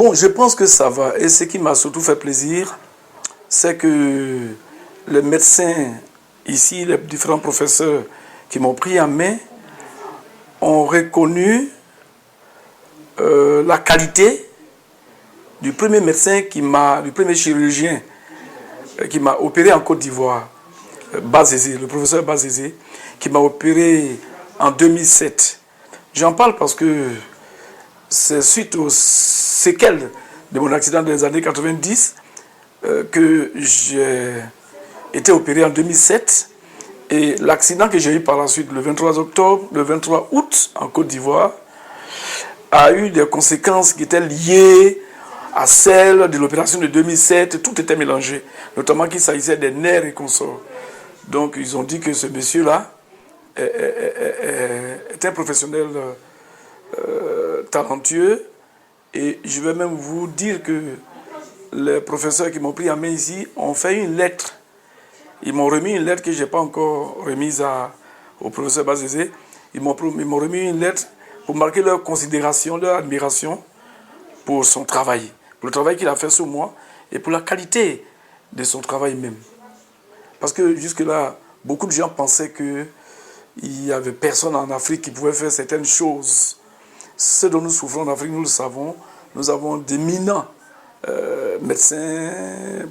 Bon, je pense que ça va. Et ce qui m'a surtout fait plaisir, c'est que les médecins ici, les différents professeurs qui m'ont pris en main, ont reconnu la qualité du premier médecin du premier chirurgien qui m'a opéré en Côte d'Ivoire, Bazézé, le professeur Bazézé, qui m'a opéré en 2007. J'en parle parce que c'est suite aux séquelles de mon accident des années 90 que j'ai été opéré en 2007. Et l'accident que j'ai eu par la suite, le 23 août, en Côte d'Ivoire, a eu des conséquences qui étaient liées à celles de l'opération de 2007. Tout était mélangé, notamment qu'il s'agissait des nerfs et consorts. Donc ils ont dit que ce monsieur-là est un professionnel talentueux. Et je vais même vous dire que les professeurs qui m'ont pris en main ici ont fait une lettre. Ils m'ont remis une lettre que je n'ai pas encore remise au professeur Bazézé. Ils m'ont remis une lettre pour marquer leur considération, leur admiration pour son travail. Pour le travail qu'il a fait sur moi et pour la qualité de son travail même. Parce que jusque-là, beaucoup de gens pensaient qu'il n'y avait personne en Afrique qui pouvait faire certaines choses. Ce dont nous souffrons en Afrique, nous le savons. Nous avons d'éminents médecins,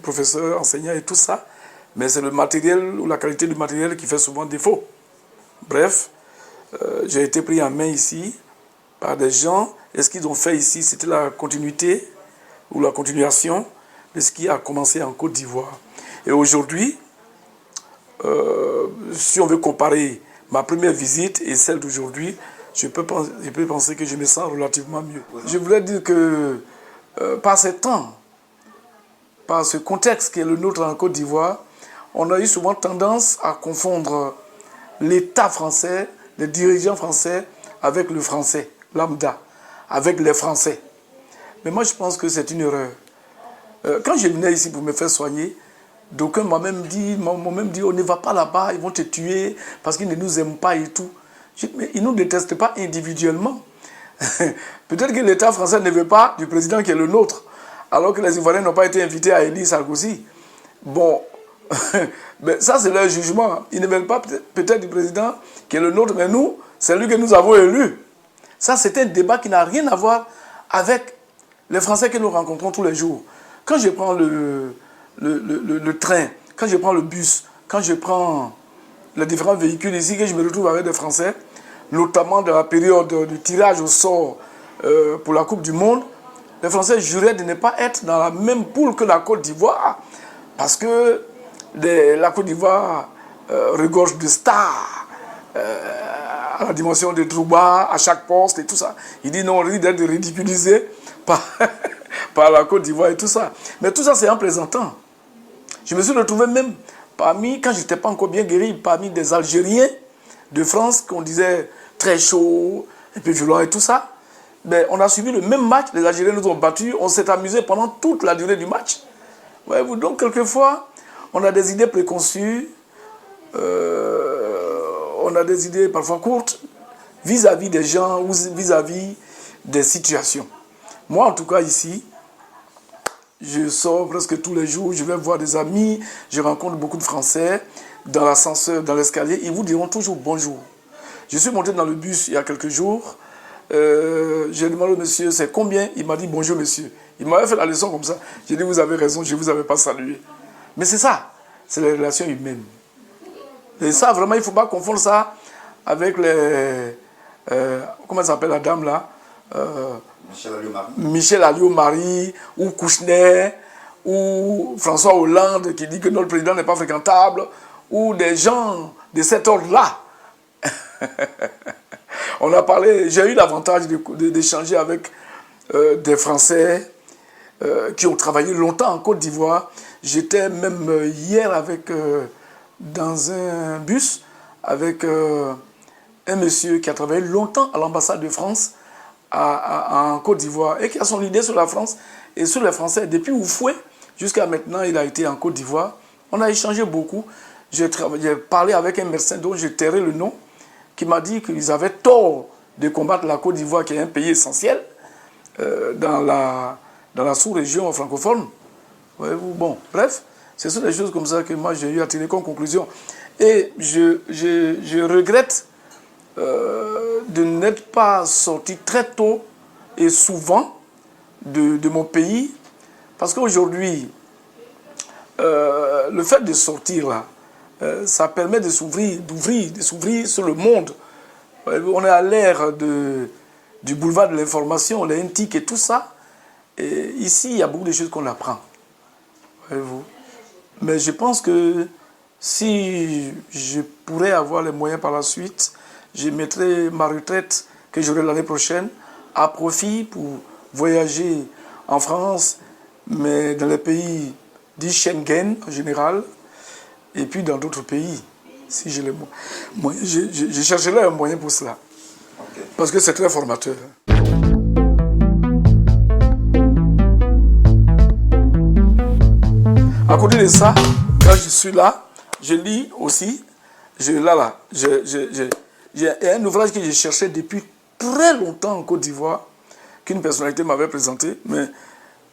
professeurs, enseignants et tout ça. Mais c'est le matériel ou la qualité du matériel qui fait souvent défaut. Bref, j'ai été pris en main ici par des gens. Et ce qu'ils ont fait ici, c'était la continuité ou la continuation de ce qui a commencé en Côte d'Ivoire. Et aujourd'hui, si on veut comparer ma première visite et celle d'aujourd'hui, je peux penser que je me sens relativement mieux. Je voulais dire que par ces temps, par ce contexte qui est le nôtre en Côte d'Ivoire, on a eu souvent tendance à confondre l'État français, les dirigeants français, avec le français, lambda, avec les Français. Mais moi, je pense que c'est une erreur. Quand je venais ici pour me faire soigner, d'aucuns m'ont même dit, on ne va pas là-bas, ils vont te tuer parce qu'ils ne nous aiment pas et tout. Mais ils ne nous détestent pas individuellement. Peut-être que l'État français ne veut pas du président qui est le nôtre, alors que les Ivoiriens n'ont pas été invités à élire Sarkozy. Bon, mais ça c'est leur jugement. Ils ne veulent pas peut-être du président qui est le nôtre, mais nous, c'est lui que nous avons élu. Ça c'est un débat qui n'a rien à voir avec les Français que nous rencontrons tous les jours. Quand je prends le train, quand je prends le bus, quand je prends les différents véhicules ici, que je me retrouve avec des Français, notamment dans la période du tirage au sort pour la Coupe du Monde, les Français juraient de ne pas être dans la même poule que la Côte d'Ivoire, parce que la Côte d'Ivoire regorge de stars, à la dimension de Trouba, à chaque poste et tout ça. Il dit non, on risque d'être ridiculisé par la Côte d'Ivoire et tout ça. Mais tout ça, c'est en plaisantant. Je me suis retrouvé même parmi, quand je n'étais pas encore bien guéri, parmi des Algériens de France qu'on disait très chaud, un peu violent et tout ça. Mais on a suivi le même match, les Algériens nous ont battus, on s'est amusé pendant toute la durée du match. Voyez-vous, donc quelquefois, on a des idées préconçues, on a des idées parfois courtes vis-à-vis des gens ou vis-à-vis des situations. Moi, en tout cas, ici, je sors presque tous les jours, je vais voir des amis, je rencontre beaucoup de Français dans l'ascenseur, dans l'escalier, ils vous diront toujours bonjour. Je suis monté dans le bus il y a quelques jours, j'ai demandé au monsieur c'est combien, il m'a dit bonjour monsieur. Il m'avait fait la leçon comme ça, j'ai dit vous avez raison, je ne vous avais pas salué. Mais c'est ça, c'est les relations humaines. Et ça vraiment il ne faut pas confondre ça avec les... comment s'appelle la dame là Michel Alliot-Marie, ou Kouchner, ou François Hollande qui dit que notre président n'est pas fréquentable, ou des gens de cet ordre-là. On a parlé, j'ai eu l'avantage d'échanger avec des Français qui ont travaillé longtemps en Côte d'Ivoire. J'étais même hier dans un bus avec un monsieur qui a travaillé longtemps à l'ambassade de France en Côte d'Ivoire et qui a son idée sur la France et sur les Français. Depuis Oufoué jusqu'à maintenant, il a été en Côte d'Ivoire. On a échangé beaucoup. J'ai parlé avec un médecin dont je tairai le nom, qui m'a dit qu'ils avaient tort de combattre la Côte d'Ivoire, qui est un pays essentiel dans dans la sous-région francophone. Voyez-vous, bon, bref, ce sont des choses comme ça que moi j'ai eu à tirer comme conclusion. Et je regrette de n'être pas sorti très tôt et souvent de mon pays, parce qu'aujourd'hui, le fait de sortir là, ça permet de s'ouvrir sur le monde. On est à l'ère du boulevard de l'information, les NTIC et tout ça. Et ici, il y a beaucoup de choses qu'on apprend. Voyez-vous. Mais je pense que si je pourrais avoir les moyens par la suite, je mettrais ma retraite que j'aurai l'année prochaine à profit pour voyager en France, mais dans les pays dits Schengen en général, et puis dans d'autres pays, si j'ai les moyens. Je chercherai un moyen pour cela. Okay. Parce que c'est très formateur. À côté de ça, quand je suis là, je lis aussi. J'ai un ouvrage que j'ai cherché depuis très longtemps en Côte d'Ivoire, qu'une personnalité m'avait présenté, mais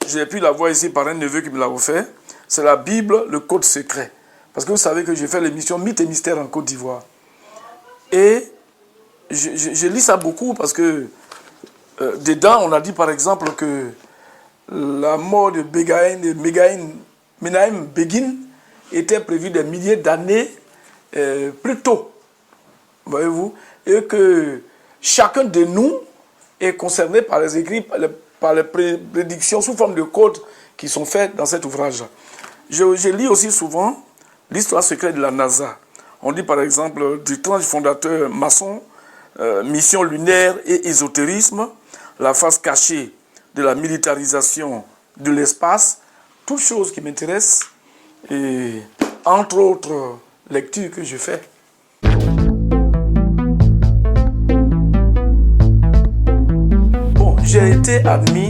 j'ai pu l'avoir ici par un neveu qui me l'a offert. C'est la Bible, le Code secret. Parce que vous savez que j'ai fait l'émission Mythes et Mystères en Côte d'Ivoire. Et je lis ça beaucoup parce que dedans, on a dit par exemple que la mort de Menahem Begin était prévue des milliers d'années plus tôt. Voyez-vous? Et que chacun de nous est concerné par les écrits, par les prédictions sous forme de codes qui sont faits dans cet ouvrage. Je lis aussi souvent l'histoire secrète de la NASA. On dit par exemple du temps du fondateur maçon, mission lunaire et ésotérisme, la face cachée de la militarisation de l'espace, toutes choses qui m'intéressent et entre autres lectures que je fais. Bon, j'ai été admis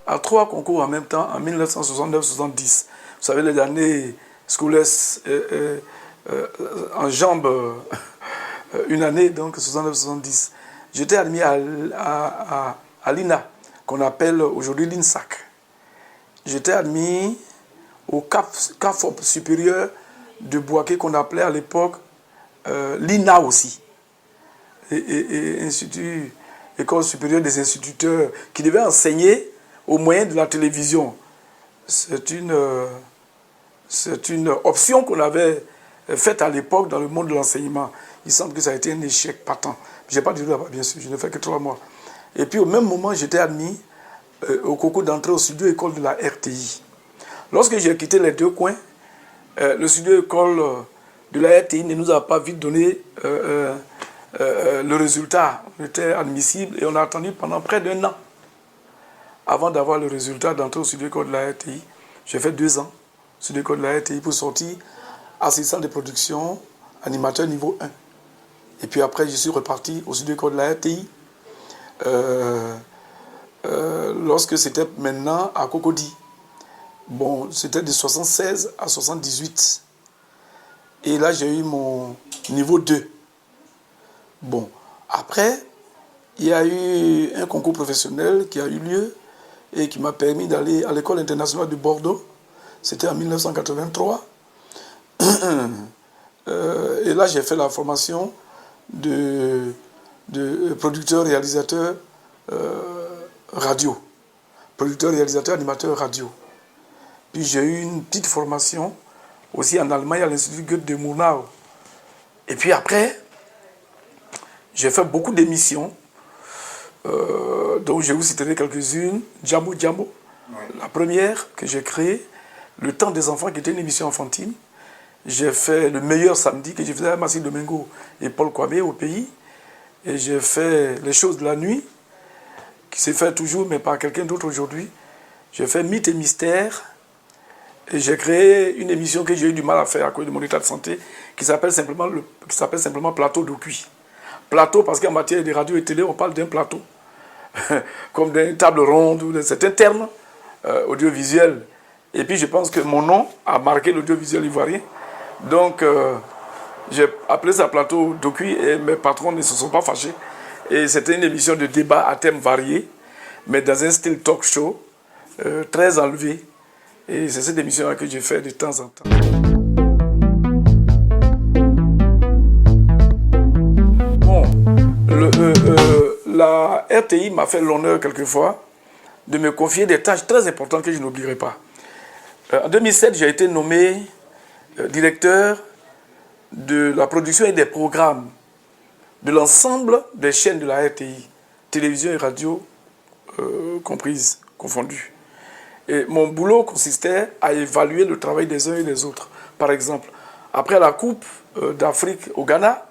à 3 concours en même temps en 1969-70. Vous savez, les années scolaires en jambes une année, donc 69-70. J'étais admis à l'INA, qu'on appelle aujourd'hui l'INSAC. J'étais admis au CAFOP supérieur de Boaké, qu'on appelait à l'époque l'INA aussi. Et Institut, École supérieure des instituteurs, qui devait enseigner au moyen de la télévision. C'est une option qu'on avait faite à l'époque dans le monde de l'enseignement. Il semble que ça a été un échec patent. Je n'ai pas dit là-bas, bien sûr, je n'ai fait que 3 mois. Et puis au même moment, j'étais admis au concours d'entrée au studio école de la RTI. Lorsque j'ai quitté les 2 coins, le studio école de la RTI ne nous a pas vite donné le résultat. On était admissible et on a attendu pendant près d'1 an avant d'avoir le résultat d'entrée au studio école de la RTI. J'ai fait 2 ans au studio école de la RTI pour sortir assistant de production, animateur niveau 1. Et puis après, je suis reparti au studio école de la RTI. Lorsque c'était maintenant à Cocody. Bon, c'était de 76 à 78. Et là, j'ai eu mon niveau 2. Bon, après, il y a eu un concours professionnel qui a eu lieu et qui m'a permis d'aller à l'école internationale de Bordeaux. C'était en 1983. Et là, j'ai fait la formation de producteur-réalisateur radio. Producteur-réalisateur, animateur radio. Puis j'ai eu une petite formation aussi en Allemagne à l'Institut Goethe de Murnau. Et puis après, j'ai fait beaucoup d'émissions, dont je vous citerai quelques-unes. Djambo Djambo, la première que j'ai créée, Le Temps des enfants, qui était une émission enfantine. J'ai fait Le Meilleur Samedi, que je faisais à Massi Domingo et Paul Kwame au pays. Et j'ai fait Les Choses de la Nuit, qui s'est fait toujours, mais par quelqu'un d'autre aujourd'hui. J'ai fait Mythes et Mystères. Et j'ai créé une émission que j'ai eu du mal à faire à cause de mon état de santé, qui s'appelle simplement Plateau de Cuit. Plateau, parce qu'en matière de radio et télé, on parle d'un plateau, comme d'une table ronde, ou c'est un terme audiovisuel. Et puis je pense que mon nom a marqué l'audiovisuel ivoirien. Donc j'ai appelé ça Plateau de Cuit et mes patrons ne se sont pas fâchés. Et c'était une émission de débat à thèmes variés, mais dans un style talk show. très enlevé. Et c'est cette émission-là que je fais de temps en temps. Bon, la RTI m'a fait l'honneur quelquefois de me confier des tâches très importantes que je n'oublierai pas. En 2007, j'ai été nommé directeur de la production et des programmes de l'ensemble des chaînes de la RTI, télévision et radio comprises, confondues. Et mon boulot consistait à évaluer le travail des uns et des autres. Par exemple, après la Coupe d'Afrique au Ghana,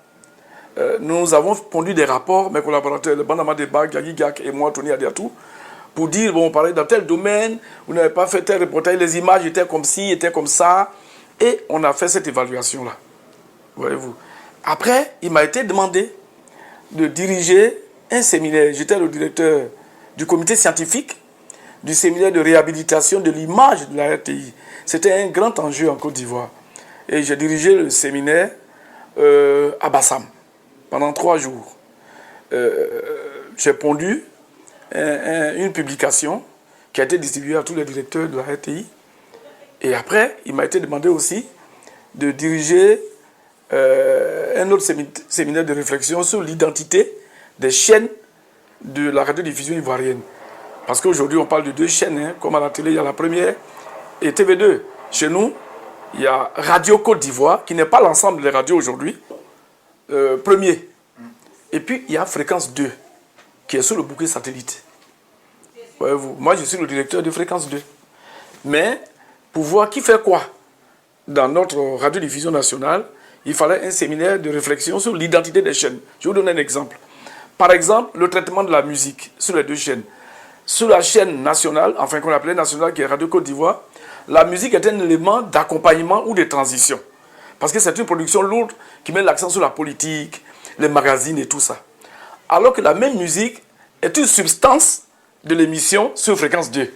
nous avons pondu des rapports, mes collaborateurs, le Banama Deba, Gagi Gak et moi, Tony Adiatou, pour dire, bon, on parlait dans tel domaine, vous n'avez pas fait tel reportage, les images étaient comme ci, étaient comme ça, et on a fait cette évaluation-là. Voyez-vous. Après, il m'a été demandé de diriger un séminaire. J'étais le directeur du comité scientifique du séminaire de réhabilitation de l'image de la RTI. C'était un grand enjeu en Côte d'Ivoire. Et j'ai dirigé le séminaire à Bassam pendant 3 jours. J'ai pondu une publication qui a été distribuée à tous les directeurs de la RTI. Et après, il m'a été demandé aussi de diriger un autre séminaire de réflexion sur l'identité des chaînes de la radiodiffusion ivoirienne. Parce qu'aujourd'hui, on parle de 2 chaînes, hein, comme à la télé, il y a la première et TV2. Chez nous, il y a Radio Côte d'Ivoire, qui n'est pas l'ensemble des radios aujourd'hui, premier. Et puis, il y a Fréquence 2, qui est sur le bouquet satellite. Voyez-vous, moi, je suis le directeur de Fréquence 2. Mais, pour voir qui fait quoi dans notre radiodiffusion nationale, il fallait un séminaire de réflexion sur l'identité des chaînes. Je vais vous donner un exemple. Par exemple, le traitement de la musique sur les 2 chaînes. Sur la chaîne nationale, enfin qu'on appelait nationale, qui est Radio Côte d'Ivoire, la musique est un élément d'accompagnement ou de transition. Parce que c'est une production lourde qui met l'accent sur la politique, les magazines et tout ça. Alors que la même musique est une substance de l'émission sur Fréquence 2.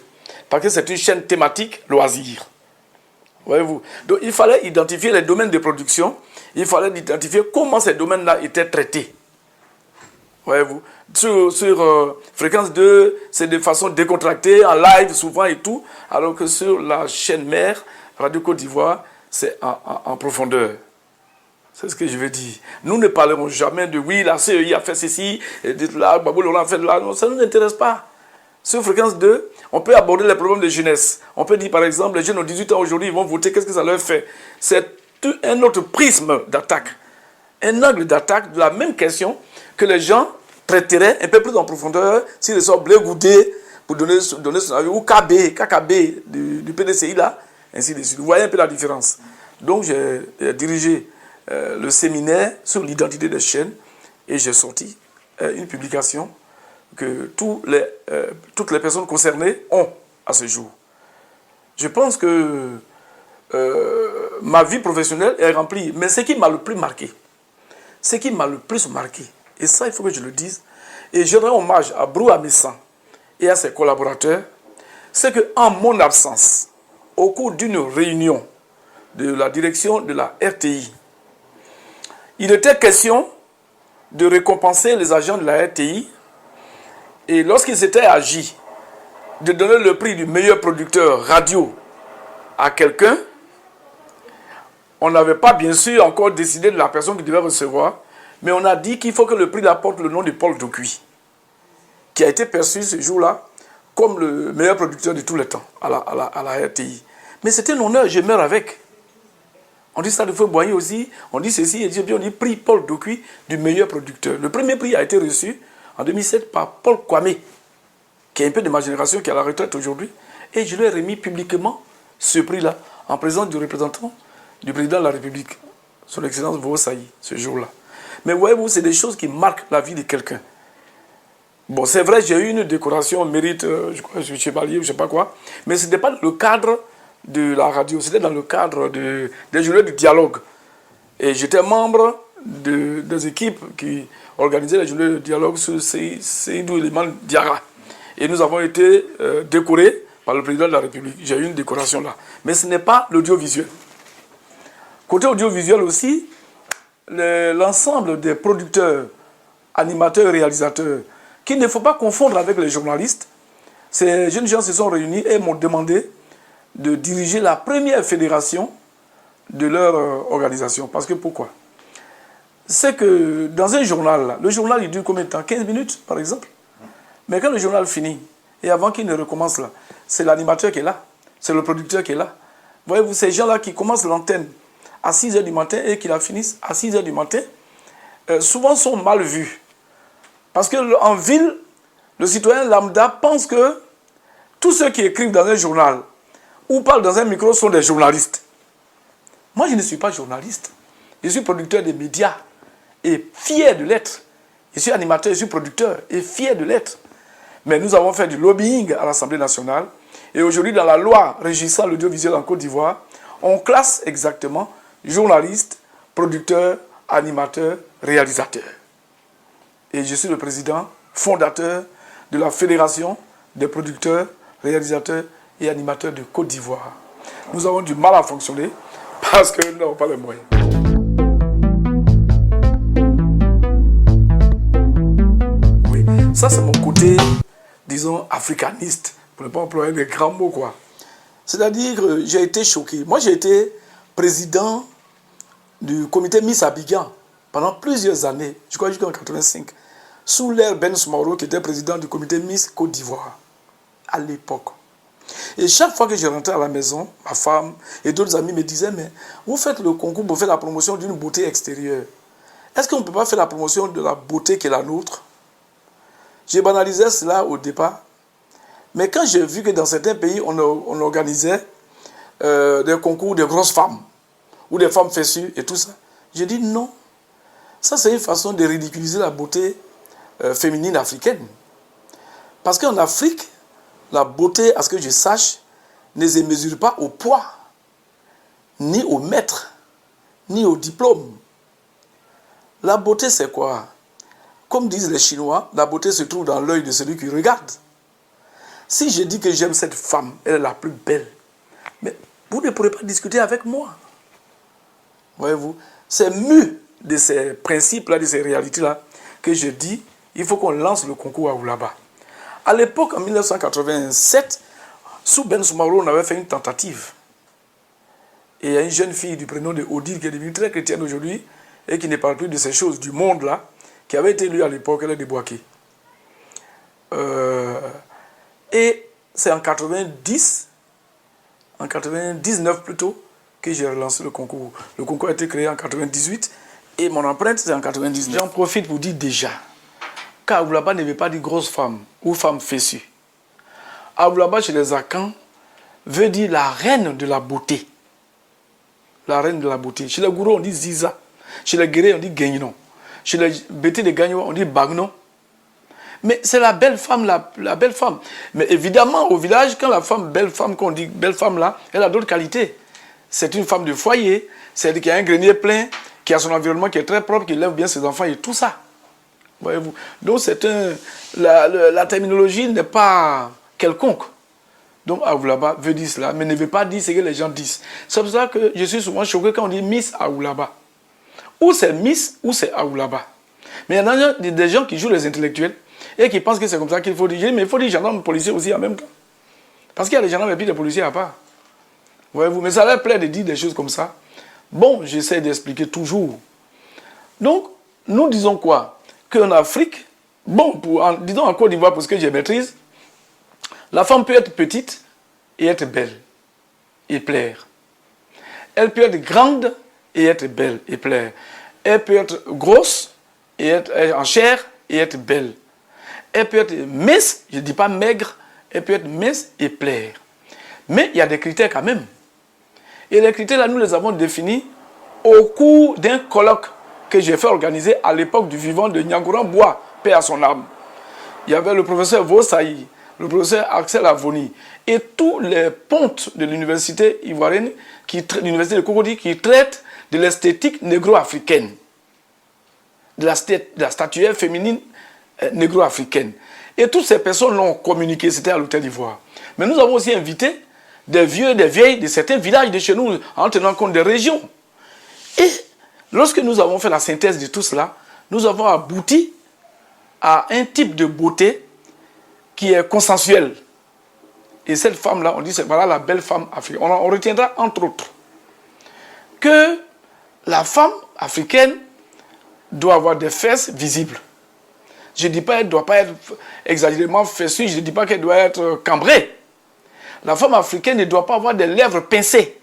Parce que c'est une chaîne thématique loisir. Voyez-vous. Donc il fallait identifier les domaines de production, il fallait identifier comment ces domaines-là étaient traités. Voyez-vous. Sur Fréquence 2, c'est de façon décontractée, en live souvent et tout, alors que sur la chaîne mère, Radio Côte d'Ivoire, c'est en profondeur. C'est ce que je veux dire. Nous ne parlerons jamais de oui, la CEI a fait ceci, et là, Babou Laurent a fait là. Non, ça ne nous intéresse pas. Sur Fréquence 2, on peut aborder les problèmes de jeunesse. On peut dire par exemple, les jeunes ont 18 ans aujourd'hui, ils vont voter, qu'est-ce que ça leur fait? C'est un autre prisme d'attaque. Un angle d'attaque de la même question que les gens traiteraient un peu plus en profondeur s'ils le sont Blé Goudé pour donner son avis, ou KKB du PDCI là, ainsi de suite. Vous voyez un peu la différence. Donc j'ai dirigé le séminaire sur l'identité des chaînes et j'ai sorti une publication que toutes les personnes concernées ont à ce jour. Je pense que ma vie professionnelle est remplie, mais ce qui m'a le plus marqué, et ça il faut que je le dise, et je rends hommage à Brou Amissan et à ses collaborateurs, c'est qu'en mon absence, au cours d'une réunion de la direction de la RTI, il était question de récompenser les agents de la RTI, et lorsqu'il s'était agi de donner le prix du meilleur producteur radio à quelqu'un, on n'avait pas bien sûr encore décidé de la personne qui devait recevoir, mais on a dit qu'il faut que le prix apporte le nom de Paul Dokuy, qui a été perçu ce jour-là comme le meilleur producteur de tous les temps à la RTI. Mais c'était un honneur, je meurs avec. On dit ça de Feu Boyer aussi, on dit ceci, et puis on dit prix Paul Dokuy du meilleur producteur. Le premier prix a été reçu en 2007 par Paul Kwame, qui est un peu de ma génération, qui est à la retraite aujourd'hui, et je lui ai remis publiquement ce prix-là, en présence du représentant du président de la République, son Excellence Voro Saï, ce jour-là. Mais voyez-vous, c'est des choses qui marquent la vie de quelqu'un. Bon, c'est vrai, j'ai eu une décoration au mérite, je crois, chevalier, je ne sais pas quoi, mais ce n'était pas le cadre de la radio, c'était dans le cadre des journées du dialogue. Et j'étais membre des équipes qui organisaient les journées de dialogue sur Seydou Eliman Diarra. Et nous avons été décorés par le président de la République. J'ai eu une décoration là. Mais ce n'est pas l'audiovisuel. Côté audiovisuel aussi, l'ensemble des producteurs, animateurs et réalisateurs, qu'il ne faut pas confondre avec les journalistes, Ces jeunes gens se sont réunis et m'ont demandé de diriger la première fédération de leur organisation. Parce que pourquoi? C'est que dans un journal, le journal il dure combien de temps? 15 minutes par exemple. Mais quand le journal finit, et avant qu'il ne recommence là, c'est l'animateur qui est là, c'est le producteur qui est là. Voyez-vous, ces gens-là qui commencent l'antenne à 6 h du matin et qui la finissent à 6 h du matin, souvent sont mal vus. Parce qu'en ville, le citoyen lambda pense que tous ceux qui écrivent dans un journal ou parlent dans un micro sont des journalistes. Moi, je ne suis pas journaliste. Je suis producteur de médias et fier de l'être. Je suis animateur, je suis producteur et fier de l'être. Mais nous avons fait du lobbying à l'Assemblée nationale. Et aujourd'hui, dans la loi régissant l'audiovisuel en Côte d'Ivoire, on classe exactement journaliste, producteur, animateur, réalisateur. Et je suis le président fondateur de la Fédération des producteurs, réalisateurs et animateurs de Côte d'Ivoire. Nous avons du mal à fonctionner parce que nous n'avons pas les moyens. Oui, ça c'est mon côté, disons, africaniste, pour ne pas employer des grands mots, quoi. C'est-à-dire que j'ai été choqué. Moi, j'ai été président du comité Miss Abidjan pendant plusieurs années, je crois jusqu'en 1985, sous l'ère Ben Soumaro, qui était président du comité Miss Côte d'Ivoire, à l'époque. Et chaque fois que je rentrais à la maison, ma femme et d'autres amis me disaient, mais vous faites le concours pour faire la promotion d'une beauté extérieure. Est-ce qu'on ne peut pas faire la promotion de la beauté qui est la nôtre? J'ai banalisé cela au départ. Mais quand j'ai vu que dans certains pays, on organisait des concours de grosses femmes, ou des femmes fessues et tout ça, j'ai dit non. Ça, c'est une façon de ridiculiser la beauté féminine africaine. Parce qu'en Afrique, la beauté, à ce que je sache, ne se mesure pas au poids, ni au mètre, ni au diplôme. La beauté, c'est quoi? Comme disent les Chinois, la beauté se trouve dans l'œil de celui qui regarde. Si je dis que j'aime cette femme, elle est la plus belle, mais vous ne pourrez pas discuter avec moi. Voyez-vous, c'est mu de ces principes-là, de ces réalités-là, que je dis, il faut qu'on lance le concours à Oulaba. À l'époque, en 1987, sous Ben Soumaro, on avait fait une tentative. Et il y a une jeune fille du prénom de Odile qui est devenue très chrétienne aujourd'hui et qui ne parle plus de ces choses du monde-là, qui avait été élue à l'époque, elle est déboîtée. Et c'est en 99 plutôt, que j'ai relancé le concours. Le concours a été créé en 98 et mon empreinte c'est en 99. J'en profite pour dire déjà qu'Aoulaba ne veut pas dire grosse femme ou femme fessue. Aoulaba chez les Akans veut dire la reine de la beauté. La reine de la beauté. Chez les Gourous on dit Ziza. Chez les Guérés on dit Guignon. Chez les Bété de Gagnon on dit Bagnon. Mais c'est la belle femme, la belle femme. Mais évidemment, au village, quand la femme, belle femme, qu'on dit belle femme là, elle a d'autres qualités. C'est une femme de foyer, c'est qui a un grenier plein, qui a son environnement qui est très propre, qui élève bien ses enfants et tout ça. Voyez-vous. Donc la terminologie n'est pas quelconque. Donc Aoulaba veut dire cela, mais ne veut pas dire ce que les gens disent. C'est pour ça que je suis souvent choqué quand on dit Miss Aoulaba. Ou c'est Miss, ou c'est Aoulaba. Mais il y en a des gens qui jouent les intellectuels et qui pensent que c'est comme ça qu'il faut dire. Mais il faut dire gendarmes, policiers aussi en même temps. Parce qu'il y a des gendarmes et puis des policiers à part. Voyez-vous, mais ça leur plaît de dire des choses comme ça. Bon, j'essaie d'expliquer toujours. Donc, nous disons quoi? Qu'en Afrique, bon, disons en Côte d'Ivoire, pour ce que je maîtrise, la femme peut être petite et être belle et plaire. Elle peut être grande et être belle et plaire. Elle peut être grosse et être en chair et être belle. Elle peut être mince, je ne dis pas maigre, elle peut être mince et plaire. Mais il y a des critères quand même. Et les critères là, nous les avons définis au cours d'un colloque que j'ai fait organiser à l'époque du vivant de Nyangouran Bois, paix à son âme. Il y avait le professeur Vossaï, le professeur Axel Avoni et tous les pontes de l'université ivoirienne, l'université de Cocody, qui traitent de l'esthétique négro-africaine, de la statuaire féminine négro-africaine. Et toutes ces personnes l'ont communiqué, c'était à l'Hôtel d'Ivoire. Mais nous avons aussi invité des vieux et des vieilles de certains villages de chez nous, en tenant compte des régions. Et lorsque nous avons fait la synthèse de tout cela, nous avons abouti à un type de beauté qui est consensuel. Et cette femme-là, on dit, c'est voilà la belle femme africaine. On retiendra entre autres que la femme africaine doit avoir des fesses visibles. Je ne dis pas qu'elle ne doit pas être exagérément fessue, je ne dis pas qu'elle doit être cambrée. La femme africaine ne doit pas avoir des lèvres pincées.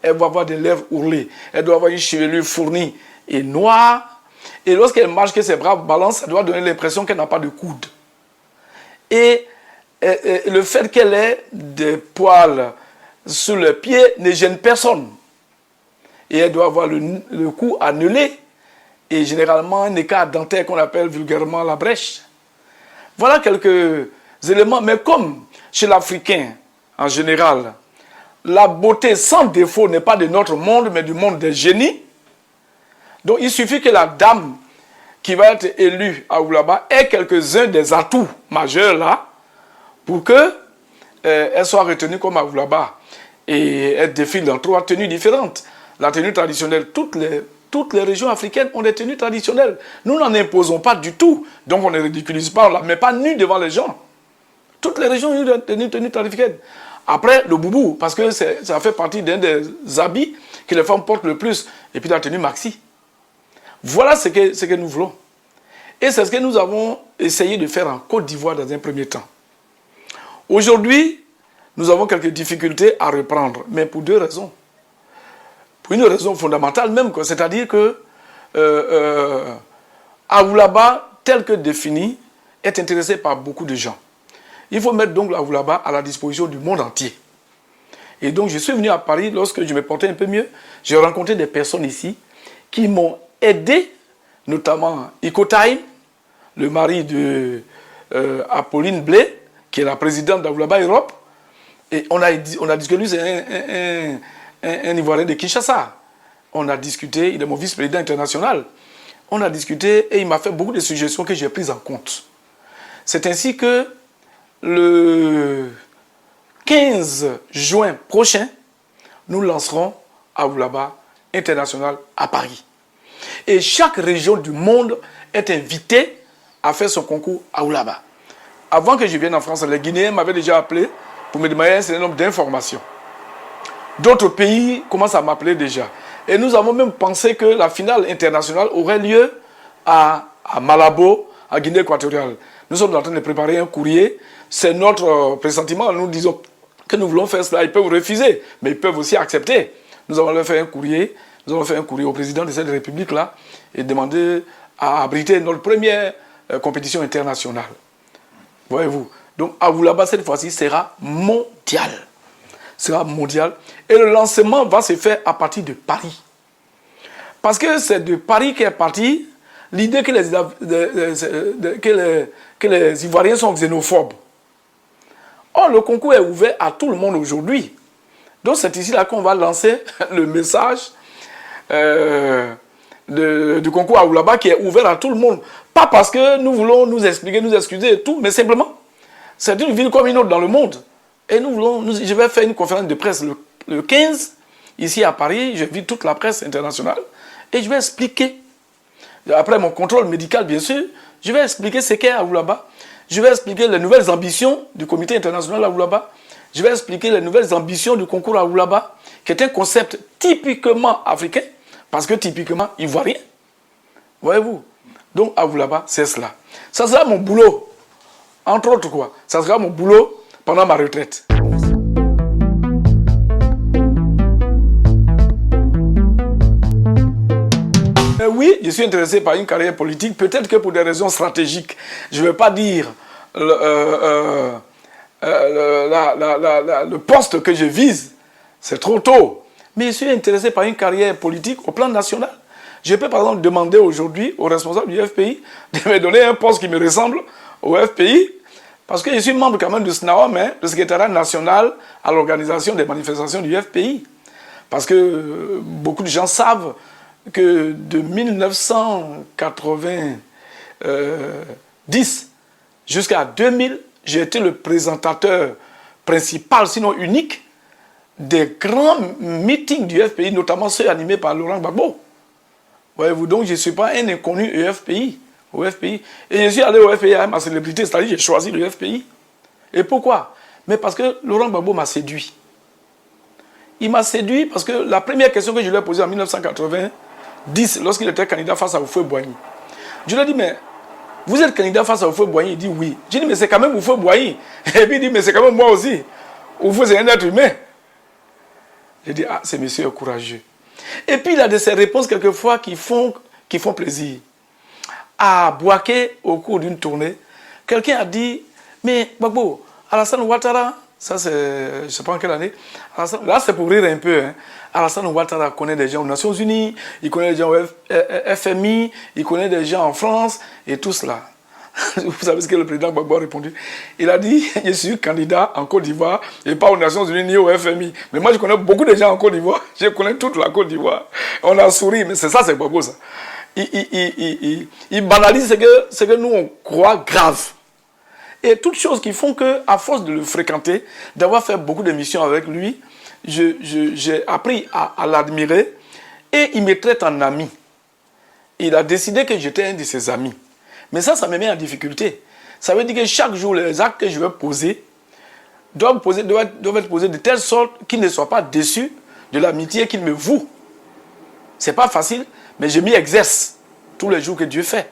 Elle doit avoir des lèvres ourlées. Elle doit avoir une chevelure fournie et noire. Et lorsqu'elle marche, que ses bras balancent, ça doit donner l'impression qu'elle n'a pas de coude. Et le fait qu'elle ait des poils sous le pied ne gêne personne. Et elle doit avoir le cou annelé. Et généralement un écart dentaire qu'on appelle vulgairement la brèche. Voilà quelques éléments. Mais comme chez l'Africain, en général, la beauté sans défaut n'est pas de notre monde, mais du monde des génies. Donc il suffit que la dame qui va être élue à Oulaba ait quelques-uns des atouts majeurs là, pour qu'elle soit retenue comme à Oulaba. Et elle défile dans 3 tenues différentes. La tenue traditionnelle, toutes les régions africaines ont des tenues traditionnelles. Nous n'en imposons pas du tout. Donc on ne ridiculise pas, on ne la met pas nue devant les gens. Toutes les régions ont des tenues traditionnelles. Après, le boubou, parce que ça fait partie d'un des habits que les femmes portent le plus. Et puis la tenue maxi. Voilà ce que nous voulons. Et c'est ce que nous avons essayé de faire en Côte d'Ivoire dans un premier temps. Aujourd'hui, nous avons quelques difficultés à reprendre, mais pour 2 raisons. Pour une raison fondamentale même, c'est-à-dire que Aoulaba, tel que défini, est intéressé par beaucoup de gens. Il faut mettre donc Aoulaba à la disposition du monde entier. Et donc je suis venu à Paris, lorsque je me portais un peu mieux, j'ai rencontré des personnes ici qui m'ont aidé, notamment Ikotaïm, le mari de Apolline Blé, qui est la présidente d'Aoulaba Europe. Et on a discuté, lui c'est un Ivoirien de Kinshasa. On a discuté, il est mon vice-président international. On a discuté et il m'a fait beaucoup de suggestions que j'ai prises en compte. C'est ainsi que le 15 juin prochain, nous lancerons Aoulaba International à Paris. Et chaque région du monde est invitée à faire son concours Aoulaba. Avant que je vienne en France, les Guinéens m'avaient déjà appelé pour me demander un certain nombre d'informations. D'autres pays commencent à m'appeler déjà. Et nous avons même pensé que la finale internationale aurait lieu à Malabo, à Guinée équatoriale. Nous sommes en train de préparer un courrier. C'est notre pressentiment. Nous disons que nous voulons faire cela. Ils peuvent refuser, mais ils peuvent aussi accepter. Nous allons leur faire un courrier. Nous allons faire un courrier au président de cette république-là et demander à abriter notre première compétition internationale. Voyez-vous. Donc, Aoulaba, cette fois-ci, sera mondial. Sera mondial. Et le lancement va se faire à partir de Paris. Parce que c'est de Paris qu'est partie l'idée que les Ivoiriens sont xénophobes. Or, le concours est ouvert à tout le monde aujourd'hui. Donc, c'est ici là qu'on va lancer le message du concours Aoulaba qui est ouvert à tout le monde. Pas parce que nous voulons nous expliquer, nous excuser et tout, mais simplement, c'est une ville comme une autre dans le monde. Et je vais faire une conférence de presse le 15, ici à Paris. Je vis toute la presse internationale et je vais expliquer, après mon contrôle médical bien sûr, je vais expliquer ce qu'est Aoulaba. Je vais expliquer les nouvelles ambitions du comité international Aoulaba. Je vais expliquer les nouvelles ambitions du concours Aoulaba, qui est un concept typiquement africain, parce que typiquement ivoirien. Voyez-vous? Donc Aoulaba, c'est cela. Ça sera mon boulot. Entre autres quoi, ça sera mon boulot pendant ma retraite. Oui, je suis intéressé par une carrière politique, peut-être que pour des raisons stratégiques. Je ne vais pas dire le poste que je vise, c'est trop tôt. Mais je suis intéressé par une carrière politique au plan national. Je peux par exemple demander aujourd'hui aux responsables du FPI de me donner un poste qui me ressemble au FPI, parce que je suis membre quand même du SNAOM, le secrétariat national à l'organisation des manifestations du FPI. Parce que beaucoup de gens savent que de 1990 jusqu'à 2000, j'ai été le présentateur principal, sinon unique, des grands meetings du FPI, notamment ceux animés par Laurent Gbagbo. Voyez-vous, donc je ne suis pas un inconnu au FPI. Et je suis allé au FPI avec ma célébrité, c'est-à-dire que j'ai choisi le FPI. Et pourquoi? mais parce que Laurent Gbagbo m'a séduit. Il m'a séduit parce que la première question que je lui ai posée en 1990, lorsqu'il était candidat face à Houphouët-Boigny, je lui ai dit, mais vous êtes candidat face à Houphouët-Boigny? Il dit oui. J'ai dit, mais c'est quand même Houphouët-Boigny. Et puis il dit, mais c'est quand même moi aussi. Houphouët, c'est un être humain. J'ai dit, ah, ce monsieur est courageux. Et puis il a de ces réponses quelquefois qui font plaisir. À Bouaké, au cours d'une tournée, quelqu'un a dit, mais Gbagbo, Alassane Ouattara, ça c'est, je ne sais pas en quelle année, là c'est pour rire un peu, hein. Alassane Ouattara connaît des gens aux Nations Unies, il connaît des gens au FMI, il connaît des gens en France, et tout cela. Vous savez ce que le président Gbagbo a répondu? Il a dit, je suis candidat en Côte d'Ivoire, et pas aux Nations Unies ni au FMI. Mais moi je connais beaucoup de gens en Côte d'Ivoire, je connais toute la Côte d'Ivoire. On a souri, mais c'est ça, c'est Gbagbo ça. Il banalise ce que nous on croit grave. Et toutes choses qui font que, à force de le fréquenter, d'avoir fait beaucoup d'émissions avec lui, j'ai appris à l'admirer et il me traite en ami. Il a décidé que j'étais un de ses amis. Mais ça me met en difficulté. Ça veut dire que chaque jour, les actes que je vais poser doivent être posés de telle sorte qu'il ne soit pas déçu de l'amitié qu'il me voue. C'est pas facile, mais je m'y exerce tous les jours que Dieu fait.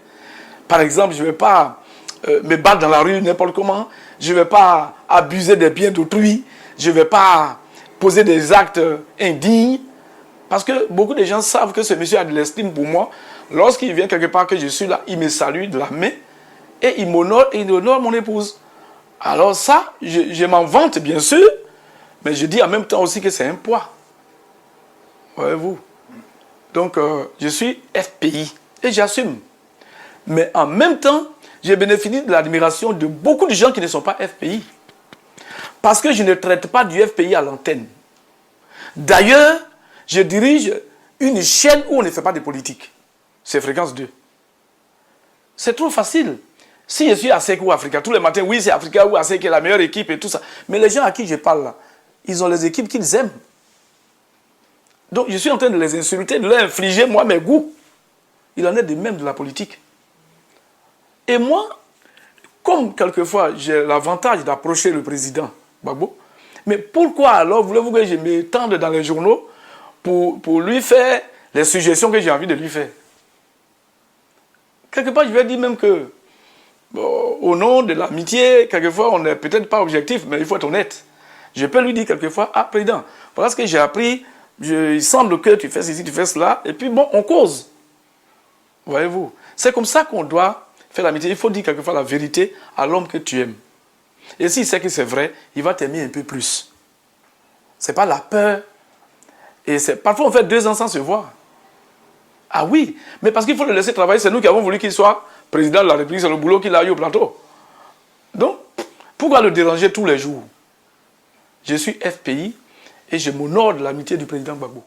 Par exemple, je ne vais pas me battre dans la rue n'importe comment, je ne vais pas abuser des biens d'autrui, je ne vais pas poser des actes indignes, parce que beaucoup de gens savent que ce monsieur a de l'estime pour moi. Lorsqu'il vient quelque part que je suis là, il me salue de la main et il m'honore et il honore mon épouse. Alors ça, je m'en vante bien sûr, mais je dis en même temps aussi que c'est un poids. Voyez-vous. Donc je suis FPI et j'assume. Mais en même temps, j'ai bénéficié de l'admiration de beaucoup de gens qui ne sont pas FPI. Parce que je ne traite pas du FPI à l'antenne. D'ailleurs, je dirige une chaîne où on ne fait pas de politique. C'est Fréquence 2. C'est trop facile. Si je suis à Sec ou Africa, tous les matins, oui, c'est Africa ou Sec qui est la meilleure équipe et tout ça. Mais les gens à qui je parle là, ils ont les équipes qu'ils aiment. Donc je suis en train de les insulter, de leur infliger, moi, mes goûts. Il en est de même de la politique. Et moi, comme quelquefois j'ai l'avantage d'approcher le président Gbagbo, mais pourquoi alors voulez-vous que je m'étende dans les journaux pour lui faire les suggestions que j'ai envie de lui faire? Quelque part, je vais dire même que, bon, au nom de l'amitié, quelquefois, on n'est peut-être pas objectif, mais il faut être honnête. Je peux lui dire quelquefois, ah, président, voilà ce que j'ai appris, il semble que tu fais ceci, tu fais cela, et puis bon, on cause. Voyez-vous, c'est comme ça qu'on doit faire l'amitié. Il faut dire quelquefois la vérité à l'homme que tu aimes. Et s'il sait que c'est vrai, il va t'aimer un peu plus. Ce n'est pas la peur. Et parfois, on fait 2 ans sans se voir. Ah oui, mais parce qu'il faut le laisser travailler. C'est nous qui avons voulu qu'il soit président de la République. C'est le boulot qu'il a eu au plateau. Donc, pourquoi le déranger tous les jours? Je suis FPI et je m'honore de l'amitié du président Gbagbo.